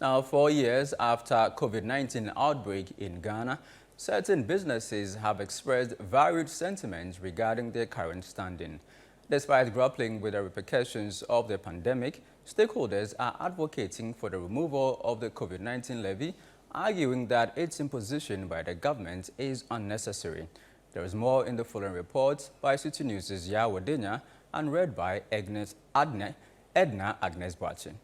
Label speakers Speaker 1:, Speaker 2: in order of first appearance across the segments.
Speaker 1: Now, 4 years after COVID-19 outbreak in Ghana, certain businesses have expressed varied sentiments regarding their current standing. Despite grappling with the repercussions of the pandemic, stakeholders are advocating for the removal of the COVID-19 levy, arguing that its imposition by the government is unnecessary. There is more in the following report by Citi News' Yawo Denya and read by Edna Agnes Boache.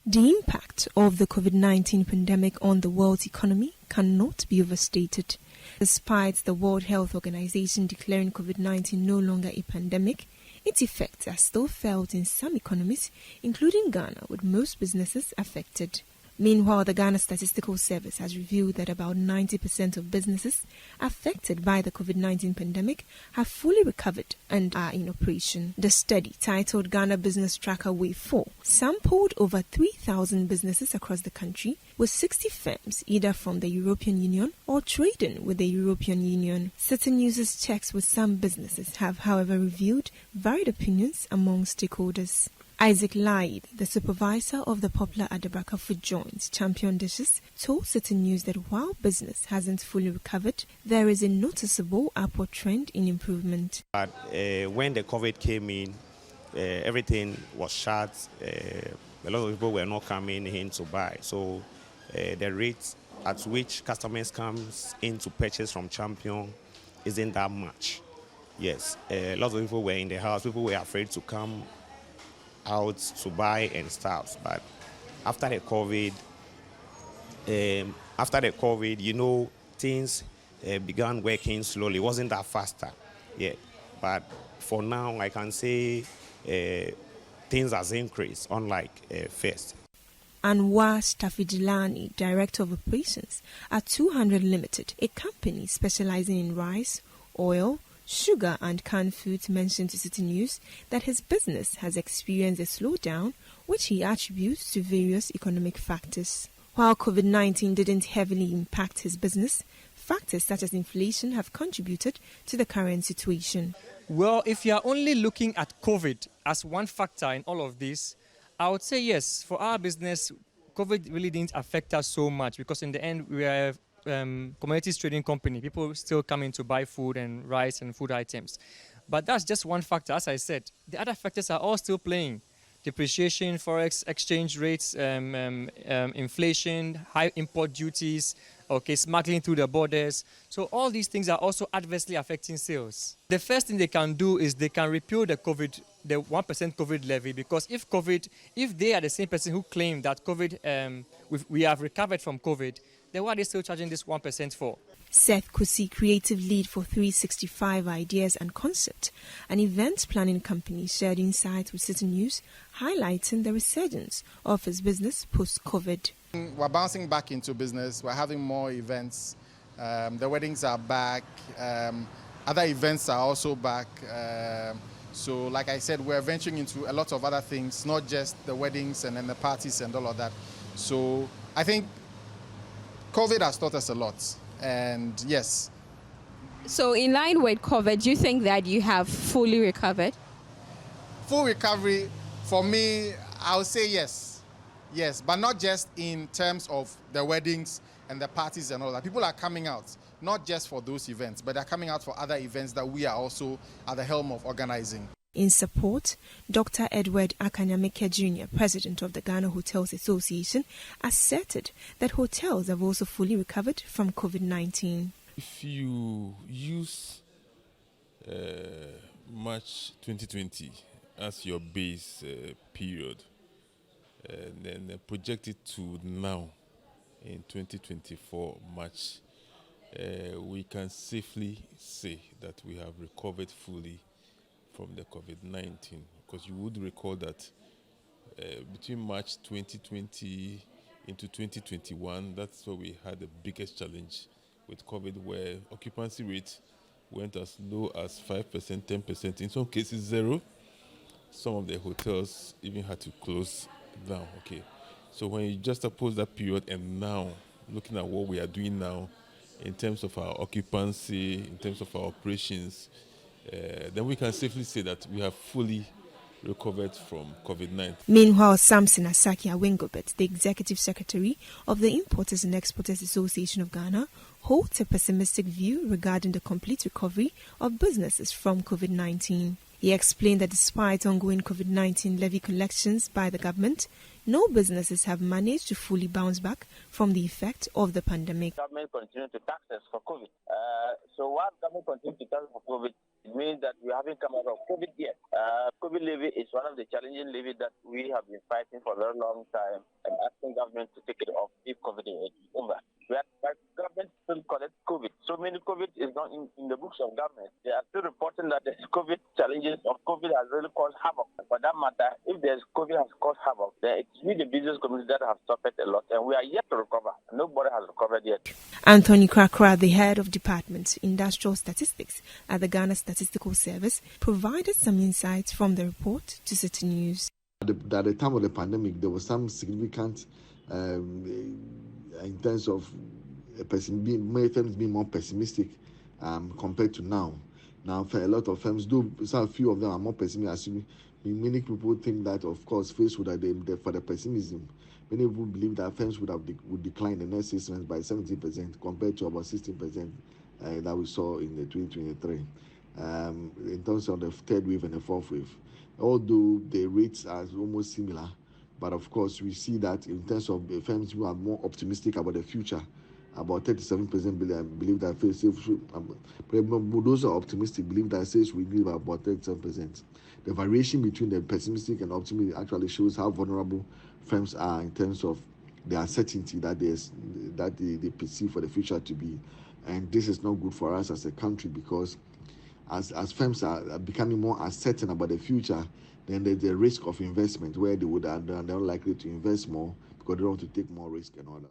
Speaker 2: The impact of the COVID-19 pandemic on the world's economy cannot be overstated. Despite the World Health Organization declaring COVID-19 no longer a pandemic, its effects are still felt in some economies, including Ghana, with most businesses affected. Meanwhile, the Ghana Statistical Service has revealed that about 90% of businesses affected by the COVID-19 pandemic have fully recovered and are in operation. The study, titled Ghana Business Tracker Wave 4, sampled over 3,000 businesses across the country, with 60 firms either from the European Union or trading with the European Union. Citi News' checks with some businesses have, however, revealed varied opinions among stakeholders. Isaac Laid, the supervisor of the popular Adabraka food joint, Champion Dishes, told Citi News that while business hasn't fully recovered, there is a noticeable upward trend in improvement.
Speaker 3: But when the COVID came in, everything was shut. A lot of people were not coming in to buy. So the rate at which customers come in to purchase from Champion isn't that much. Yes, a lot of people were in the house. People were afraid to come out to buy and stuff, but after the COVID, things began working slowly. It wasn't that faster, yeah. But for now, I can say things has increased, unlike first.
Speaker 2: Anwar Stafidilani, Director of Operations at 200 Limited, a company specializing in rice, oil, sugar and canned foods, mentioned to Citi News that his business has experienced a slowdown, which he attributes to various economic factors. While COVID-19 didn't heavily impact his business, factors such as inflation have contributed to the current situation.
Speaker 4: Well, if you are only looking at COVID as one factor in all of this, I would say yes, for our business, COVID really didn't affect us so much because in the end we are commodities trading company. People still come in to buy food and rice and food items. But that's just one factor. As I said, the other factors are all still playing. Depreciation, forex exchange rates, inflation, high import duties, smuggling through the borders. So all these things are also adversely affecting sales. The first thing they can do is they can repeal the 1% COVID levy, because if they are the same person who claim that we have recovered from COVID, then why are they still charging this 1% for?
Speaker 2: Seth Kusi, creative lead for 365 Ideas and Concept, an event planning company, shared insights with Citi News, highlighting the resurgence of his business post-COVID.
Speaker 5: We're bouncing back into business. We're having more events. The weddings are back. Other events are also back. So like I said, we're venturing into a lot of other things, not just the weddings and then the parties and all of that. So I think COVID has taught us a lot, and yes.
Speaker 6: So in line with COVID, do you think that you have fully recovered?
Speaker 5: Full recovery, for me, I would say yes. Yes, but not just in terms of the weddings and the parties and all that. People are coming out, not just for those events, but they're coming out for other events that we are also at the helm of organizing.
Speaker 2: In support, Dr. Edward Akanyamike Jr., president of the Ghana Hotels Association, asserted that hotels have also fully recovered from COVID-19.
Speaker 7: If you use March 2020 as your base period, and then project it to now in 2024 March, we can safely say that we have recovered fully from the COVID-19, because you would recall that between March 2020 into 2021, that's where we had the biggest challenge with COVID, where occupancy rate went as low as 5%, 10%, in some cases zero. Some of the hotels even had to close down. So when you just oppose that period and now, looking at what we are doing now in terms of our occupancy, in terms of our operations, then we can safely say that we have fully recovered from COVID-19.
Speaker 2: Meanwhile, Samson Asaki Awengobet, the Executive Secretary of the Importers and Exporters Association of Ghana, holds a pessimistic view regarding the complete recovery of businesses from COVID-19. He explained that despite ongoing COVID-19 levy collections by the government, no businesses have managed to fully bounce back from the effect of the pandemic.
Speaker 8: Government continues to tax us for COVID. So while government continues to tax for COVID, it means that we haven't come out of COVID yet. COVID levy is one of the challenging levies that we have been fighting for a very long time and asking government to take it off if COVID is over. But government still collects COVID. So many COVID is not in the books of government. They are still reporting that the COVID challenges of COVID has really caused havoc. For that matter, if there's COVID has caused havoc, then it's we the business community that have suffered a lot, and we are yet to recover. Nobody has recovered yet.
Speaker 2: Anthony Krakra, the head of Department Industrial Statistics at the Ghana Statistical Service, provided some insights from the report to Citi News.
Speaker 9: At the time of the pandemic, there was some significant in terms of many firms being more pessimistic compared to now. Now, for a lot of firms, a few of them are more pessimistic. Many people think that, of course, faced with for the pessimism, many people believe that firms would decline the next 6 months by 70% compared to about 16% that we saw in the 2023. In terms of the third wave and the fourth wave, although the rates are almost similar, but of course we see that in terms of the firms who are more optimistic about the future, about 37% believe that those who are optimistic believe that sales will give about 37%. The variation between the pessimistic and optimistic actually shows how vulnerable firms are in terms of the uncertainty that they perceive for the future to be. And this is not good for us as a country, because as firms are becoming more uncertain about the future, then there's the risk of investment where they're not likely to invest more because they don't want to take more risk and all that.